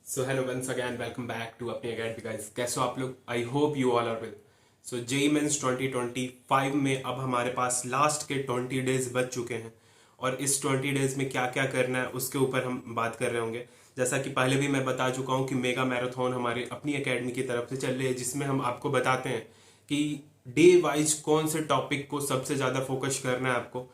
So hello once again welcome back to अपनी academy guys. कैसे हो आप लोग? I hope you all are well. So JEE Mains 2025 में अब हमारे पास लास्ट के 20 डेज बच चुके हैं और इस 20 डेज में क्या क्या करना है उसके ऊपर हम बात कर रहे होंगे। जैसा कि पहले भी मैं बता चुका हूँ कि मेगा मैराथन हमारे अपनी अकेडमी की तरफ से चल रही है, जिसमें हम आपको बताते हैं कि डे वाइज कौन से टॉपिक को सबसे ज़्यादा फोकस करना है आपको।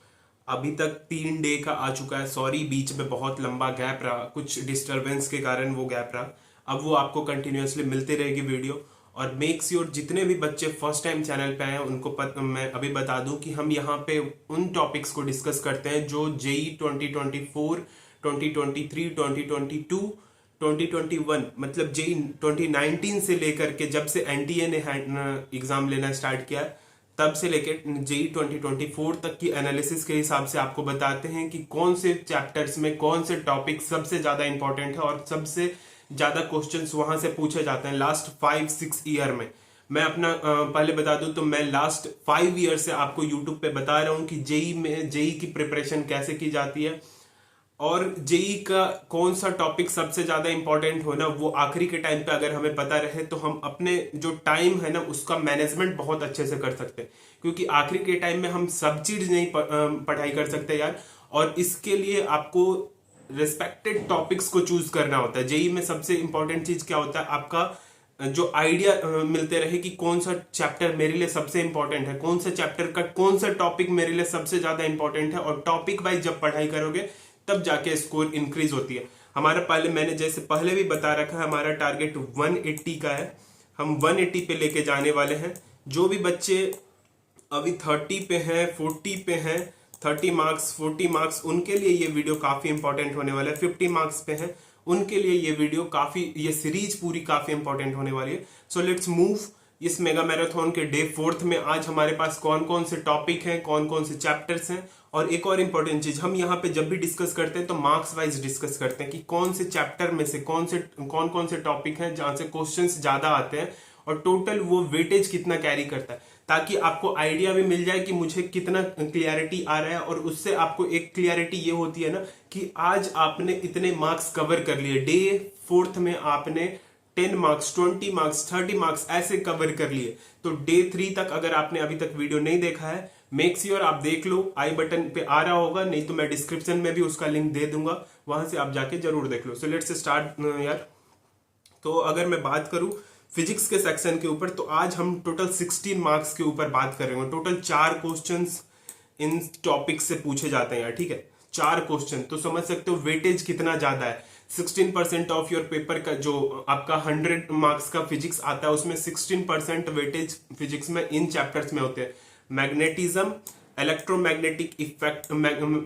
अभी तक 3 डे का आ चुका है। सॉरी, बीच में बहुत लंबा गैप रहा, कुछ डिस्टरबेंस के कारण वो गैप रहा। अब वो आपको कंटिन्यूअसली मिलती रहेगी वीडियो। और मेक श्योर जितने भी बच्चे फर्स्ट टाइम चैनल पे आए हैं उनको मैं अभी बता दूं कि हम यहाँ पे उन टॉपिक्स को डिस्कस करते हैं जो जेई 2024, 2023, 2022, 2021 मतलब जेई 2019 से लेकर के जब से एनटीए ने एग्जाम लेना स्टार्ट किया तब से लेकर जेई 2024 तक की एनालिसिस के हिसाब से आपको बताते हैं कि कौन से चैप्टर्स में कौन से टॉपिक सबसे ज्यादा इंपॉर्टेंट है और सबसे ज्यादा क्वेश्चंस वहां से पूछे जाते हैं लास्ट 5-6 ईयर में। मैं अपना पहले बता दूं तो मैं लास्ट 5 ईयर से आपको यूट्यूब पे बता रहा हूं कि जेई की प्रिपरेशन कैसे की जाती है और जेई का कौन सा टॉपिक सबसे ज्यादा इंपॉर्टेंट होना वो आखिरी के टाइम पे अगर हमें पता रहे तो हम अपने जो टाइम है ना उसका मैनेजमेंट बहुत अच्छे से कर सकते हैं, क्योंकि आखिरी के टाइम में हम सब चीज नहीं पढ़ाई कर सकते यार। और इसके लिए आपको रिस्पेक्टेड टॉपिक्स को चूज करना होता है। जेई में सबसे इंपॉर्टेंट चीज क्या होता है, आपका जो आइडिया मिलते रहे कि कौन सा चैप्टर मेरे लिए सबसे इंपॉर्टेंट है, कौन सा चैप्टर का कौन सा टॉपिक मेरे लिए सबसे ज्यादा इंपॉर्टेंट है। और टॉपिक वाइज जब पढ़ाई करोगे तब जाके स्कोर इंक्रीज होती है। हमारा पहले मैंने जैसे पहले भी बता रखा है, हमारा टारगेट 180 का है। हम 180 पे लेके जाने वाले हैं। जो भी बच्चे अभी 30 पे हैं, 40 पे हैं, 30 मार्क्स 40 मार्क्स, उनके लिए ये वीडियो काफी इंपॉर्टेंट होने वाला है। 50 मार्क्स पे हैं उनके लिए ये वीडियो काफी, ये सीरीज पूरी काफी इंपॉर्टेंट होने वाली है। सो लेट्स मूव इस मेगा मैराथन के डे 4 में। आज हमारे पास कौन कौन से टॉपिक हैं, कौन कौन से चैप्टर्स हैं। और एक और इंपॉर्टेंट चीज, हम यहाँ पे जब भी डिस्कस करते हैं तो मार्क्स वाइज डिस्कस करते हैं कि कौन से चैप्टर में से कौन कौन से टॉपिक हैं जहां से क्वेश्चंस ज्यादा आते हैं और टोटल वो वेटेज कितना कैरी करता है, ताकि आपको आइडिया भी मिल जाए कि मुझे कितना क्लियरिटी आ रहा है। और उससे आपको एक क्लियरिटी ये होती है ना कि आज आपने इतने मार्क्स कवर कर लिए, डे 4 में आपने 10 मार्क्स, 20 मार्क्स, 30 मार्क्स ऐसे कवर कर लिए। तो डे 3 तक अगर आपने अभी तक वीडियो नहीं देखा है, मेक श्योर आप देख लो। आई बटन पे आ रहा होगा, नहीं तो मैं डिस्क्रिप्शन में भी उसका लिंक दे दूंगा, वहां से आप जाके जरूर देख लो। सो लेट्स स्टार्ट यार। तो अगर मैं बात करूं फिजिक्स के सेक्शन के ऊपर, तो आज हम टोटल 16 मार्क्स के ऊपर बात कर रहे हैं। टोटल 4 क्वेश्चंस इन टॉपिक से पूछे जाते हैं यार, ठीक है। 4 क्वेश्चन, तो समझ सकते हो वेटेज कितना ज्यादा है। 16% ऑफ योर पेपर का जो आपका 100 मार्क्स का फिजिक्स आता है उसमें 16% वेटेज फिजिक्स में इन चैप्टर्स में होते हैं। Magnetism, electromagnetic effect,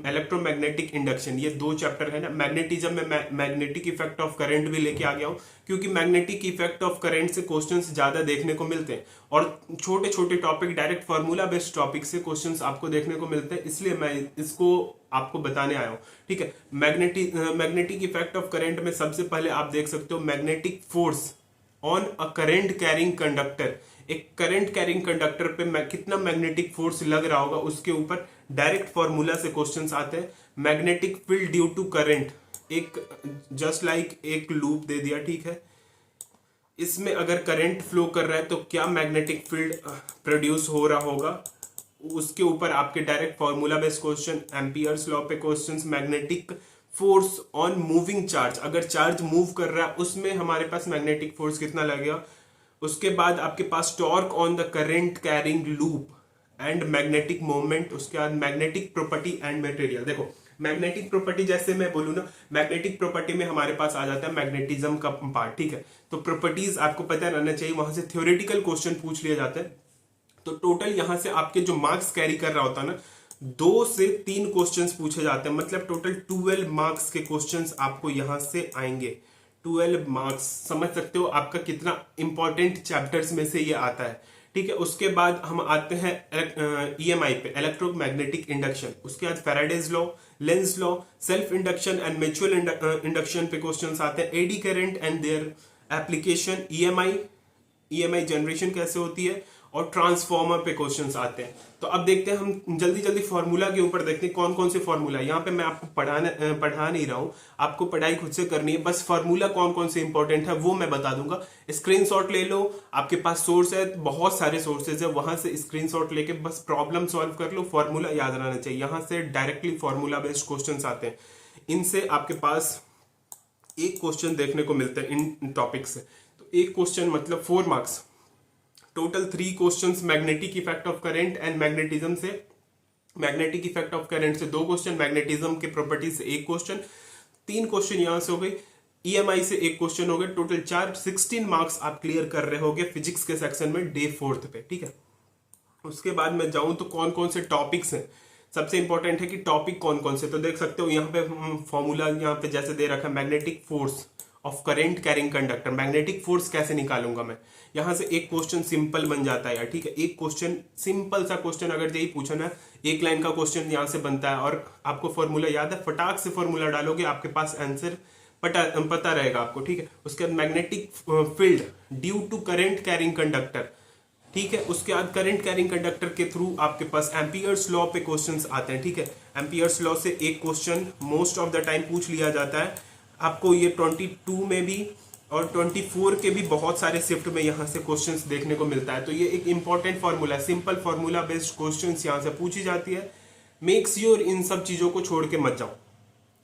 electromagnetic induction, ये 2 चैप्टर है ना। मैग्नेटिज्म में मैग्नेटिक इफेक्ट ऑफ करंट भी लेके आ गया हूं, क्योंकि मैग्नेटिक इफेक्ट ऑफ करंट से क्वेश्चंस ज्यादा देखने को मिलते हैं और छोटे छोटे topic, direct formula based topic से क्वेश्चंस आपको देखने को मिलते हैं, इसलिए मैं इसको आपको बताने आया हूं, ठीक है। मैग्नेटिक इफेक्ट ऑफ करंट में सबसे पहले आप देख सकते हो magnetic force on a current carrying conductor. एक करंट कैरिंग कंडक्टर पे कितना मैग्नेटिक फोर्स लग रहा होगा उसके ऊपर डायरेक्ट फॉर्मूला से क्वेश्चंस आते हैं। Magnetic field due to current, एक जस्ट लाइक एक लूप दे दिया, ठीक है। इसमें अगर करंट फ्लो कर रहा है तो क्या मैग्नेटिक फील्ड प्रोड्यूस हो रहा होगा, उसके ऊपर आपके direct formula based question, Ampere's law पे questions. Magnetic force on moving charge, अगर चार्ज मूव कर रहा है उसमें हमारे पास मैग्नेटिक फोर्स कितना लगेगा। उसके बाद आपके पास torque on the current carrying loop and magnetic moment. उसके बाद मैग्नेटिक प्रॉपर्टी एंड मटेरियल। देखो मैग्नेटिक प्रॉपर्टी, जैसे मैं बोलूँ ना, मैग्नेटिक प्रॉपर्टी में हमारे पास आ जाता है मैग्नेटिज्म का पार्ट, ठीक है। तो प्रॉपर्टीज आपको पता रहना चाहिए, वहां से थ्योरेटिकल क्वेश्चन पूछ लिया जाता है। तो टोटल यहां से आपके जो मार्क्स कैरी कर रहा होता है ना, 2 से 3 क्वेश्चंस पूछे जाते हैं, मतलब टोटल 12 मार्क्स के क्वेश्चंस आपको यहां से आएंगे। 12 मार्क्स, समझ सकते हो आपका कितना इंपॉर्टेंट चैप्टर्स में से ये आता है, ठीक है। उसके बाद हम आते हैं ईएमआई पे, इलेक्ट्रोमैग्नेटिक इंडक्शन। उसके बाद Faraday's law, Lenz law, self induction and mutual induction पे क्वेश्चंस आते हैं। Eddy current and their application, EMI generation कैसे होती है, और ट्रांसफॉर्मर पे क्वेश्चंस आते हैं। तो अब देखते हैं, हम जल्दी जल्दी फॉर्मूला के ऊपर देखते हैं कौन कौन से फॉर्मूला। यहाँ पे मैं आपको पढ़ा नहीं रहा हूँ, आपको पढ़ाई खुद से करनी है, बस फॉर्मूला कौन कौन से इंपॉर्टेंट है वो मैं बता दूंगा। स्क्रीनशॉट ले लो, आपके पास सोर्स है, बहुत सारे सोर्सेज है, वहां से स्क्रीनशॉट लेके बस प्रॉब्लम सॉल्व कर लो, फॉर्मूला याद रहना चाहिए। यहाँ से डायरेक्टली फॉर्मूला बेस्ड क्वेश्चंस आते हैं, इनसे आपके पास एक क्वेश्चन देखने को मिलते हैं इन टॉपिक से। तो एक क्वेश्चन मतलब 4 marks, total 3 questions magnetic effect of current and magnetism से, मैग्नेटिक इफेक्ट ऑफ करंट से 2 क्वेश्चन, मैग्नेटिज्म के प्रॉपर्टी से 1 क्वेश्चन, 3 क्वेश्चन यहां से हो गई, ईएमआई से 1 क्वेश्चन हो गए, टोटल 16 मार्क्स आप क्लियर कर रहे होगे फिजिक्स के सेक्शन में डे 4 पे, ठीक है। उसके बाद मैं जाऊं तो कौन कौन से टॉपिक्स हैं, सबसे इंपॉर्टेंट है कि टॉपिक कौन कौन से, तो देख सकते हो यहाँ पे फॉर्मूला यहाँ पे जैसे दे रखा है, magnetic force of current carrying conductor. Magnetic force कैसे निकालूंगा मैं, यहां से एक क्वेश्चन सिंपल बन जाता है यार, ठीक है। एक क्वेश्चन सिंपल सा क्वेश्चन अगर यही पूछा ना, एक लाइन का क्वेश्चन यहां से बनता है और आपको फॉर्मूला याद है, फटाक से फॉर्मूला डालोगे आपके पास आंसर पता रहेगा आपको, ठीक है। उसके बाद magnetic field due to current carrying conductor, ठीक है। उसके बाद करंट कैरिंग कंडक्टर के थ्रू आपके पास एम्पियर्स लॉ पे क्वेश्चंस आते हैं, ठीक है। एम्पियर्स लॉ से एक question most of the time पूछ लिया जाता है आपको, ये 22 में भी और 24 के भी बहुत सारे शिफ्ट में यहाँ से क्वेश्चंस देखने को मिलता है। तो ये एक इंपॉर्टेंट फॉर्मूला है, सिंपल फॉर्मूला बेस्ड क्वेश्चंस यहाँ से पूछी जाती है। मेक श्योर इन सब चीजों को छोड़ के मत जाओ।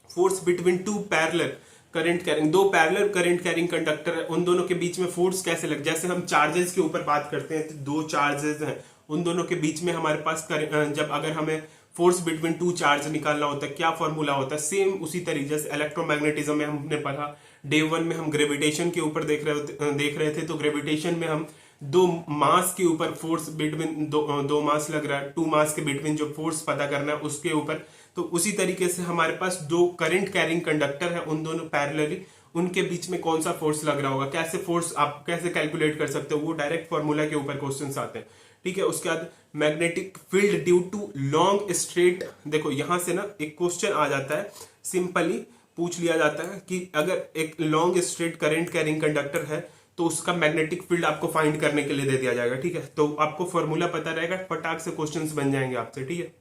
Force between 2 parallel current carrying, 2 parallel current carrying conductor है, उन दोनों के बीच में फोर्स कैसे लग, जैसे हम चार्जेस के ऊपर बात करते हैं तो 2 चार्जेस हैं, उन दोनों के बीच में हमारे पास जब अगर हमें फोर्स बिटवीन 2 चार्ज निकालना होता है क्या फॉर्मूला होता है, सेम उसी तरीके से इलेक्ट्रोमैग्नेटिज्म में हमने पढ़ा। डे 1 में हम ग्रेविटेशन के ऊपर देख रहे थे, तो ग्रेविटेशन में हम 2 मास के ऊपर फोर्स बिटवीन दो मास लग रहा है, 2 मास के बिटवीन जो फोर्स पता करना है उसके ऊपर। तो उसी तरीके से हमारे पास 2 करंट कैरिंग कंडक्टर है, उन दोनों पैरेलली, उनके बीच में कौन सा फोर्स लग रहा होगा, कैसे फोर्स आप कैसे कैलकुलेट कर सकते हो, वो डायरेक्ट फॉर्मूला के ऊपर क्वेश्चंस आते हैं, ठीक है। उसके बाद magnetic field due to long straight, देखो यहां से ना एक क्वेश्चन आ जाता है, सिंपली पूछ लिया जाता है कि अगर एक long straight current carrying conductor है तो उसका मैग्नेटिक फील्ड आपको फाइंड करने के लिए दे दिया जाएगा, ठीक है। तो आपको फॉर्मूला पता रहेगा, फटाक से क्वेश्चंस बन जाएंगे आपसे, ठीक है।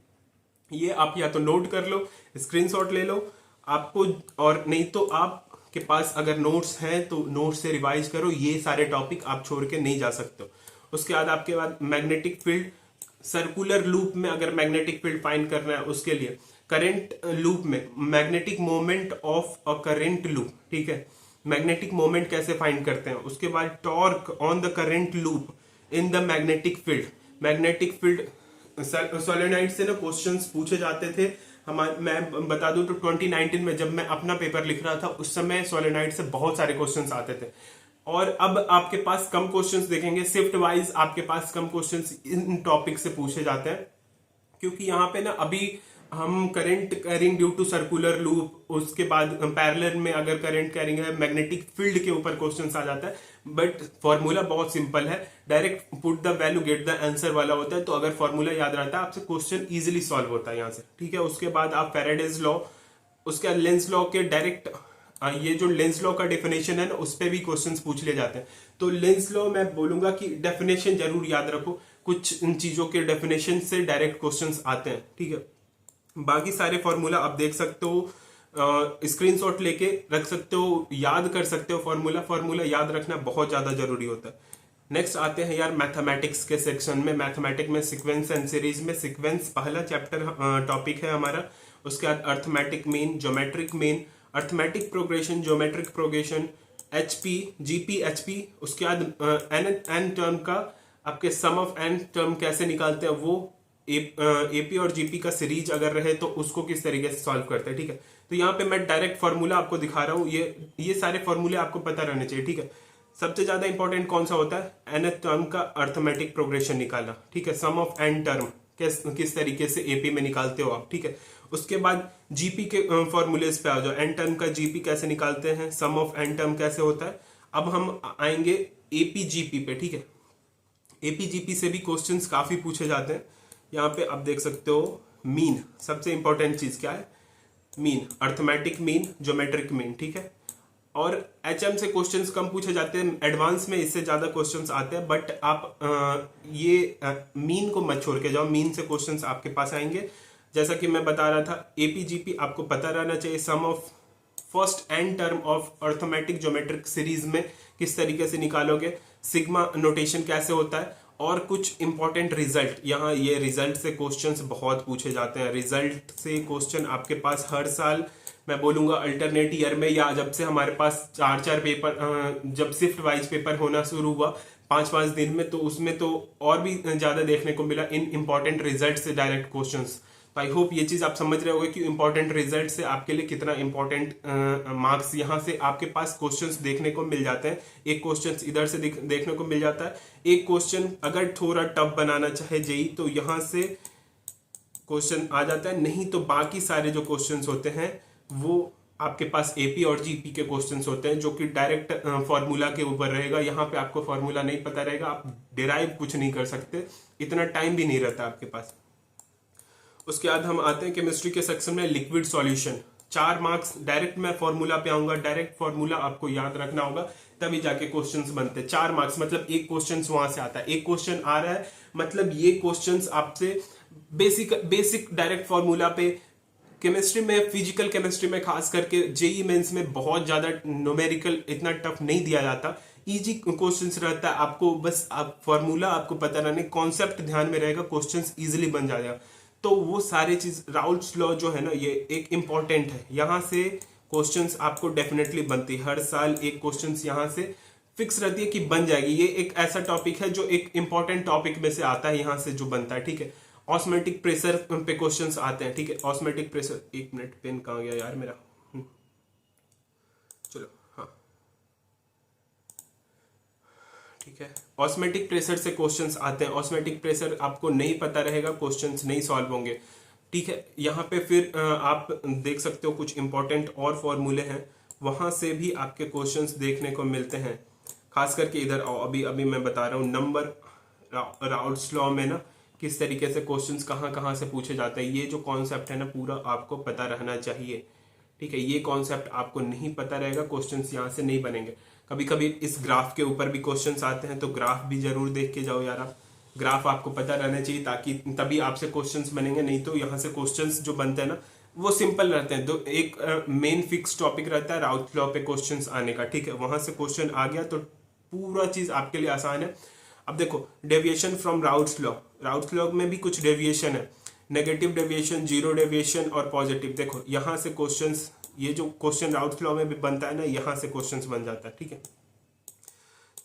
ये आप या तो नोट कर लो, स्क्रीनशॉट ले लो आपको, और नहीं तो आपके पास अगर नोट्स हैं तो नोट्स से रिवाइज करो, ये सारे टॉपिक आप छोड़ के नहीं जा सकते हो। उसके बाद आपके बाद मैग्नेटिक फील्ड सर्कुलर लूप में अगर मैग्नेटिक फील्ड फाइंड करना है, उसके लिए करंट लूप में magnetic moment of a current loop, ठीक है, मैग्नेटिक मोमेंट कैसे फाइंड करते हैं। उसके बाद torque on the current loop in the magnetic field, magnetic field solenoid से ना क्वेश्चंस पूछे जाते थे मैं बता दूं तो 2019 में जब मैं अपना पेपर लिख रहा था उस समय सोलेनोइड से बहुत सारे क्वेश्चंस आते थे। और अब आपके पास कम क्वेश्चंस देखेंगे, शिफ्ट वाइज आपके पास कम क्वेश्चंस इन टॉपिक से पूछे जाते हैं, क्योंकि यहाँ पे ना अभी हम current carrying due to circular loop, उसके बाद पैरेलल में अगर करंट कैरिंग है मैग्नेटिक फील्ड के ऊपर क्वेश्चन आ जाता है, बट फॉर्मूला बहुत सिंपल है, direct put the value get the answer वाला होता है। तो अगर फॉर्मूला याद रहता है आपसे क्वेश्चन इजीली सॉल्व होता है यहाँ से, ठीक है। उसके बाद आप फैराडेज लॉ, उसके लेंस लॉ के डायरेक्ट, ये जो लेंस लॉ का डेफिनेशन है ना उस पर भी क्वेश्चंस पूछ लिए जाते हैं। तो लेंस लॉ मैं बोलूंगा कि डेफिनेशन जरूर याद रखो, कुछ इन चीजों के डेफिनेशन से डायरेक्ट क्वेश्चंस आते हैं, ठीक है। बाकी सारे फॉर्मूला आप देख सकते हो, स्क्रीनशॉट लेके रख सकते हो, याद कर सकते हो फॉर्मूला याद रखना बहुत ज्यादा जरूरी होता है। नेक्स्ट आते हैं यार मैथमेटिक्स के सेक्शन में। मैथमेटिक्स में सीक्वेंस एंड सीरीज में सीक्वेंस पहला चैप्टर टॉपिक है हमारा। उसके बाद arithmetic mean, geometric mean, arithmetic progression, geometric progression, HP, GP, HP. उसके बाद एन टर्म का आपके सम ऑफ एन टर्म कैसे निकालते हैं वो, एपी और जीपी का सीरीज अगर रहे तो उसको किस तरीके से सॉल्व करते हैं, ठीक है। तो यहाँ पे मैं डायरेक्ट फॉर्मूला आपको दिखा रहा हूँ, ये सारे फॉर्मूले आपको पता रहने चाहिए, ठीक है। सबसे ज्यादा इंपॉर्टेंट कौन सा होता है, एन टर्म का अर्थमेटिक प्रोग्रेशन निकालना, ठीक है। सम ऑफ एन टर्म किस तरीके से एपी में निकालते हो आप, ठीक है। उसके बाद जीपी के फॉर्मूलेज पे आ जाओ, एन टर्म का जीपी कैसे निकालते हैं, सम ऑफ एन टर्म कैसे होता है। अब हम आएंगे एपी जीपी पे, ठीक है। एपी जीपी से भी क्वेश्चंस काफी पूछे जाते हैं। यहाँ पे आप देख सकते हो मीन, सबसे इंपॉर्टेंट चीज क्या है, mean, arithmetic mean, geometric mean, ठीक है। और HM से क्वेश्चंस कम पूछे जाते हैं, एडवांस में इससे ज्यादा क्वेश्चंस आते हैं, बट आप ये मीन को मत छोड़ के जाओ, मीन से क्वेश्चंस आपके पास आएंगे। जैसा कि मैं बता रहा था, APGP आपको पता रहना चाहिए, sum of first and term of arithmetic geometric series में किस तरीके से निकालोगे, सिग्मा नोटेशन कैसे होता है, और कुछ इंपॉर्टेंट रिजल्ट। यहाँ ये रिजल्ट से क्वेश्चंस बहुत पूछे जाते हैं। रिजल्ट से क्वेश्चन आपके पास हर साल, मैं बोलूंगा अल्टरनेट ईयर में, या जब से हमारे पास 4-4 पेपर, जब शिफ्ट वाइज पेपर होना शुरू हुआ 5-5 दिन में, तो उसमें तो और भी ज्यादा देखने को मिला इन इंपॉर्टेंट रिजल्ट से डायरेक्ट क्वेश्चंस। तो आई होप ये चीज आप समझ रहे होंगे कि इंपॉर्टेंट रिजल्ट से आपके लिए कितना इंपॉर्टेंट मार्क्स यहाँ से आपके पास क्वेश्चंस देखने को मिल जाते हैं। एक क्वेश्चन इधर से देखने को मिल जाता है, एक क्वेश्चन अगर थोड़ा टफ बनाना चाहे जेई तो यहाँ से क्वेश्चन आ जाता है, नहीं तो बाकी सारे जो क्वेश्चंस होते हैं वो आपके पास AP और GP के क्वेश्चंस होते हैं, जो कि डायरेक्ट फॉर्मूला के ऊपर रहेगा। यहाँ पे आपको फॉर्मूला नहीं पता रहेगा, आप डिराइव कुछ नहीं कर सकते, इतना टाइम भी नहीं रहता आपके पास। उसके बाद हम आते हैं केमिस्ट्री के सेक्शन में, लिक्विड सॉल्यूशन। 4 मार्क्स, डायरेक्ट मैं फॉर्मूला पे आऊंगा, डायरेक्ट फॉर्मूला आपको याद रखना होगा, तभी जाके क्वेश्चंस बनते हैं। 4 मार्क्स मतलब एक क्वेश्चन वहां से आता है, एक क्वेश्चन आ रहा है मतलब ये क्वेश्चंस आपसे बेसिक डायरेक्ट फॉर्मूला पे। केमिस्ट्री में, फिजिकल केमिस्ट्री में खास करके जेई मेंस में बहुत ज्यादा न्यूमेरिकल इतना टफ नहीं दिया जाता, इजी क्वेश्चंस रहता है। आपको बस आप फॉर्मूला आपको पता रहने, कॉन्सेप्ट ध्यान में रहेगा, क्वेश्चंस इजीली बन जाएगा। तो वो सारी चीज, राउल्ट्स लॉ जो है ना, ये एक इंपॉर्टेंट है, यहाँ से क्वेश्चंस आपको डेफिनेटली बनती है। हर साल एक क्वेश्चंस यहाँ से फिक्स रहती है कि बन जाएगी। ये एक ऐसा टॉपिक है जो एक इंपॉर्टेंट टॉपिक में से आता है, यहाँ से जो बनता है, ठीक है। ऑस्मेटिक प्रेशर पे क्वेश्चंस आते हैं, ठीक है। ऑस्मेटिक प्रेशर, एक मिनट, पेन कहाँ गया यार मेरा, चलो, हाँ ठीक है। ऑस्मेटिक प्रेशर से क्वेश्चंस आते हैं। ऑस्मेटिक प्रेशर आपको नहीं पता रहेगा, क्वेश्चंस नहीं सॉल्व होंगे, ठीक है। यहाँ पे फिर आप देख सकते हो कुछ इंपॉर्टेंट और फॉर्मूले हैं, वहां से भी आपके क्वेश्चंस देखने को मिलते हैं। खास करके इधर अभी मैं बता रहा हूँ नंबर राउल्ट्स लॉ में ना किस तरीके से क्वेश्चंस कहाँ से पूछे जाते हैं। ये जो कॉन्सेप्ट है ना पूरा आपको पता रहना चाहिए, ठीक है। ये कॉन्सेप्ट आपको नहीं पता रहेगा, क्वेश्चंस यहाँ से नहीं बनेंगे। कभी कभी इस ग्राफ के ऊपर भी क्वेश्चंस आते हैं, तो ग्राफ भी जरूर देख के जाओ यार आप, ग्राफ आपको पता रहना चाहिए, ताकि तभी आपसे क्वेश्चंस बनेंगे। नहीं तो यहाँ से क्वेश्चंस जो बनते हैं ना वो सिंपल रहते हैं। तो एक मेन फिक्स टॉपिक रहता है राउल्ट्स लॉ पे क्वेश्चंस आने का, ठीक है। वहां से क्वेश्चन आ गया तो पूरा चीज आपके लिए आसान है। अब देखो, deviation from Raoult's law, Raoult's law में भी कुछ डेविएशन है, नेगेटिव डेविएशन, जीरो डेविएशन और पॉजिटिव। देखो यहाँ से क्वेश्चंस, ये जो क्वेश्चन राउल्ट्स लॉ में भी बनता है ना, यहाँ से क्वेश्चंस बन जाता है, ठीक है।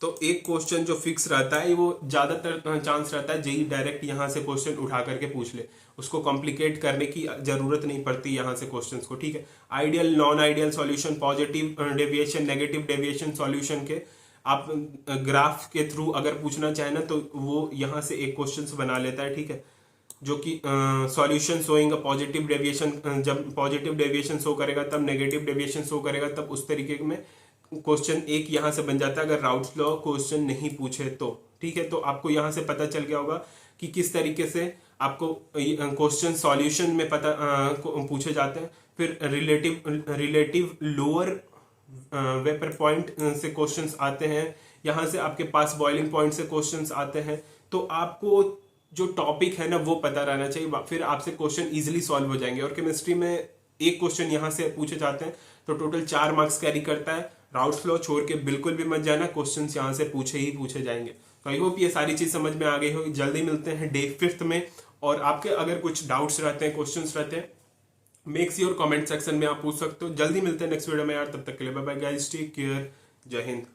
तो एक क्वेश्चन जो फिक्स रहता है वो ज्यादातर चांस रहता है जेई डायरेक्ट यहाँ से क्वेश्चन उठा करके पूछ ले, उसको कॉम्प्लिकेट करने की जरूरत नहीं पड़ती यहाँ से क्वेश्चंस को, ठीक है। Ideal, non ideal solution, positive deviation, negative deviation solution के आप ग्राफ के थ्रू अगर पूछना चाहे ना तो वो यहाँ से एक क्वेश्चन बना लेता है, ठीक है। जो कि सॉल्यूशन शोइंग पॉजिटिव डेविएशन, जब पॉजिटिव डेविएशन शो करेगा तब नेगेटिव डेविएशन शो करेगा, तब उस तरीके में क्वेश्चन एक यहाँ से बन जाता है अगर राउल्ट्स लॉ क्वेश्चन नहीं पूछे तो, ठीक है। तो आपको यहाँ से पता चल गया होगा कि किस तरीके से आपको क्वेश्चन सॉल्यूशन में पता पूछे जाते हैं। फिर रिलेटिव लोअर वेपर पॉइंट से क्वेश्चंस आते हैं, यहाँ से आपके पास बॉइलिंग पॉइंट से क्वेश्चंस आते हैं। तो आपको जो टॉपिक है ना वो पता रहना चाहिए, फिर आपसे क्वेश्चन इजीली सॉल्व हो जाएंगे। और केमिस्ट्री में एक क्वेश्चन यहाँ से पूछे जाते हैं तो टोटल 4 मार्क्स कैरी करता है। राउल्ट्स लॉ छोड़ के बिल्कुल भी मत जाना, क्वेश्चंस यहाँ से पूछे ही पूछे जाएंगे। तो आई होप ये सारी चीज समझ में आ गई होगी। जल्दी मिलते हैं डे 5 में, और आपके अगर कुछ डाउट्स रहते हैं, क्वेश्चंस रहते हैं, मेक श्योर कमेंट सेक्शन में आप पूछ सकते हो। जल्दी मिलते हैं नेक्स्ट वीडियो में यार, तब तक के लिए bye bye guys, take care, जय हिंद।